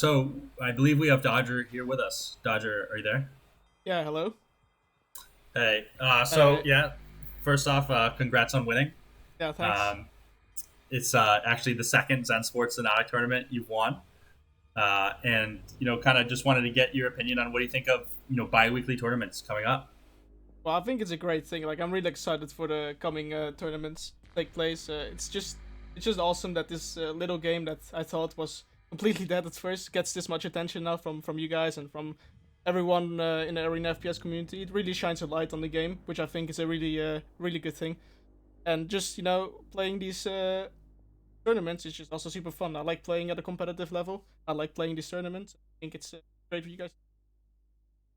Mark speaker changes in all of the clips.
Speaker 1: So I believe we have Dodger here with us. Dodger, are you there?
Speaker 2: Yeah, hello.
Speaker 1: Hey.
Speaker 2: Uh,
Speaker 1: First off, congrats on winning.
Speaker 2: yeah, thanks.
Speaker 1: Um, it's actually the second Zen Sports Xonotic tournament you've won, and kind of just wanted to get your opinion on what do you think of bi-weekly tournaments coming up.
Speaker 2: Well, I think it's a great thing. Like, I'm really excited for the coming tournaments take place. It's just awesome that this little game that I thought was completely dead at first gets this much attention now from you guys and from everyone in the Arena FPS community. It really shines a light on the game, which I think is a really good thing. And just playing these tournaments is just also super fun. I like playing at a competitive level. I like playing these tournaments. I think it's great for you guys.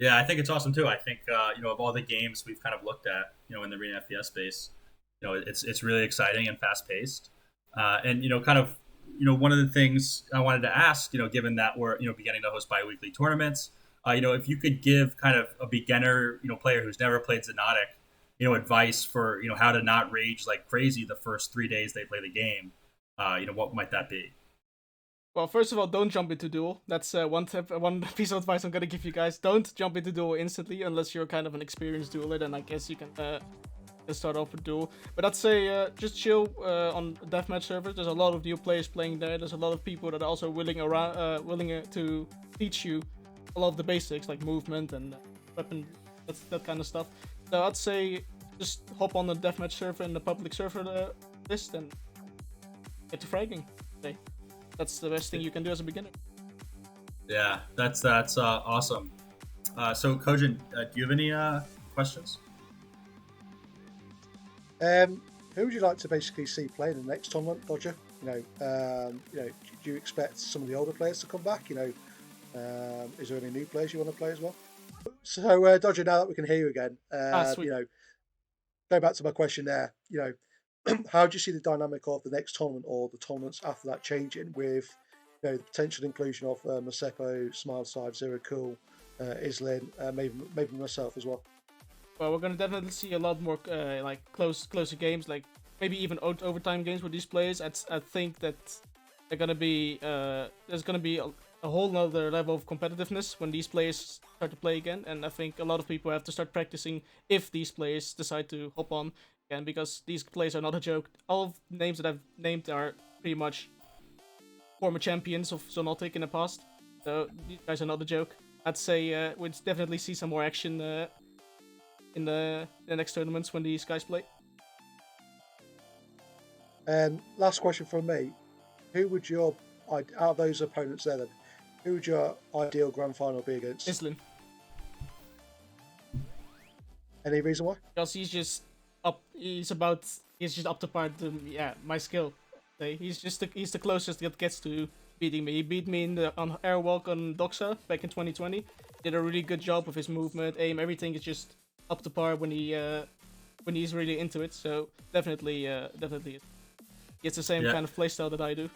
Speaker 1: Yeah, I think it's awesome too. I think of all the games we've kind of looked at, in the Arena FPS space, it's really exciting and fast paced, and kind of one of the things I wanted to ask, given that we're beginning to host bi-weekly tournaments, if you could give kind of a beginner player who's never played Xonotic, advice for how to not rage like crazy the first 3 days they play the game, what might that be?
Speaker 2: Well, first of all, don't jump into duel. That's one piece of advice I'm gonna give you guys. Don't jump into duel instantly unless you're kind of an experienced dueler. Then I guess you can start off with duel. But I'd say just chill on deathmatch servers. There's a lot of new players playing there. There's a lot of people that are also willing to teach you a lot of the basics like movement and weapon, that kind of stuff. So I'd say just hop on the deathmatch server and the public server list and get to fragging. Okay. That's the best thing you can do as a beginner.
Speaker 1: Yeah, that's awesome. So Kojin, do you have any questions?
Speaker 3: Who would you like to basically see play in the next tournament, Dodger? Do you expect some of the older players to come back? Is there any new players you want to play as well? So, Dodger, now that we can hear you again,
Speaker 2: Sweet.
Speaker 3: go back to my question there. How do you see the dynamic of the next tournament or the tournaments after that changing with, the potential inclusion of Maseko, Smileside, Zero Cool, Islin, maybe myself as well?
Speaker 2: Well, we're gonna definitely see a lot more like closer games, like maybe even overtime games with these players. I think that they're gonna be there's gonna be a whole nother level of competitiveness when these players start to play again, and I think a lot of people have to start practicing if these players decide to hop on again, because these players are not a joke. All of the names that I've named are pretty much former champions of Xonotic in the past, so these guys are not a joke. I'd say we'd definitely see some more action in the next tournaments when these guys play.
Speaker 3: Last question from me: Who would your out of those opponents there then? Who would your ideal grand final be against?
Speaker 2: Islin,
Speaker 3: Any reason why?
Speaker 2: because he's just up. He's just up to par to my skill. He's the closest that gets to beating me. He beat me on Airwalk on Doxa back in 2020. Did a really good job with his movement, aim, everything is just up to par when he's really into it. So definitely, it's the same
Speaker 1: Yeah,
Speaker 2: kind of playstyle that I do.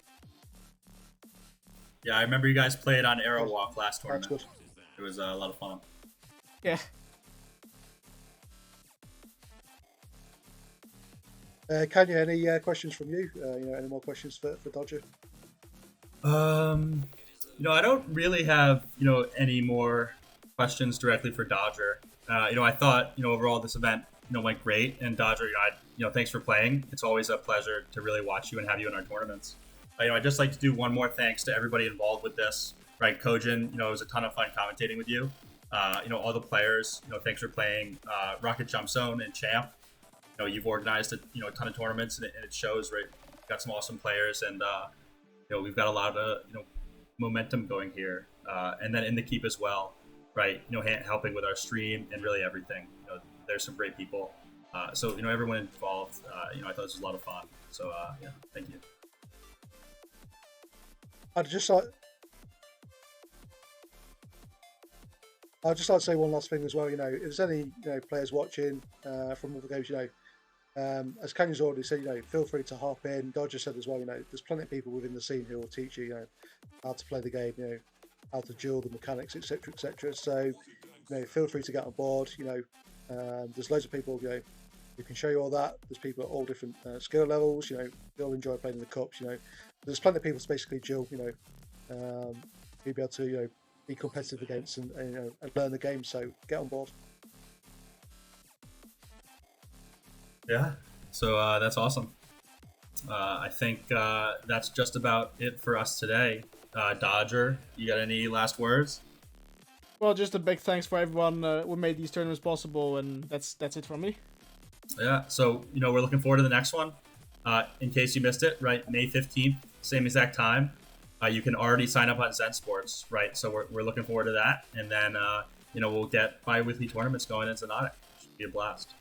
Speaker 1: yeah. I remember you guys played on Arrow Walk last
Speaker 3: That's
Speaker 1: tournament.
Speaker 3: good.
Speaker 1: It was a lot of fun.
Speaker 2: Yeah.
Speaker 3: Kanye, any questions from you? Any more questions for Dodger?
Speaker 1: Um, I don't really have any more questions directly for Dodger. I thought overall this event went great, and Dodger, thanks for playing. It's always a pleasure to really watch you and have you in our tournaments. I'd just like to do one more thanks to everybody involved with this. Right, Kojin, it was a ton of fun commentating with you. All the players, thanks for playing Rocket Jump Zone and Champ. You've organized a ton of tournaments, and it shows. Right, you've got some awesome players, and we've got a lot of momentum going here, and then in the keep as well. Right, helping with our stream and really everything. There's some great people. So everyone involved. I thought this was a lot of fun. So yeah, thank you.
Speaker 3: I'd just like I'd just like to say one last thing as well. If there's any players watching from other games, as Kanye's already said, feel free to hop in. Dodger said as well, there's plenty of people within the scene who will teach you, how to play the game, how to duel the mechanics, etc., etc. So, feel free to get on board. There's loads of people, who can show you all that. There's people at all different skill levels. They all enjoy playing in the cups. There's plenty of people to basically duel. Um, you'll be able to be competitive against and learn the game. So get on board.
Speaker 1: Yeah. So that's awesome. I think that's just about it for us today. Dodger, you got any last words?
Speaker 2: Well, just a big thanks for everyone who made these tournaments possible, and that's it from me.
Speaker 1: Yeah. So we're looking forward to the next one. In case you missed it, right? May 15th, same exact time. You can already sign up on Zen Sports, right? So we're looking forward to that, and then we'll get bi-weekly tournaments going in Xonotic. Should be a blast.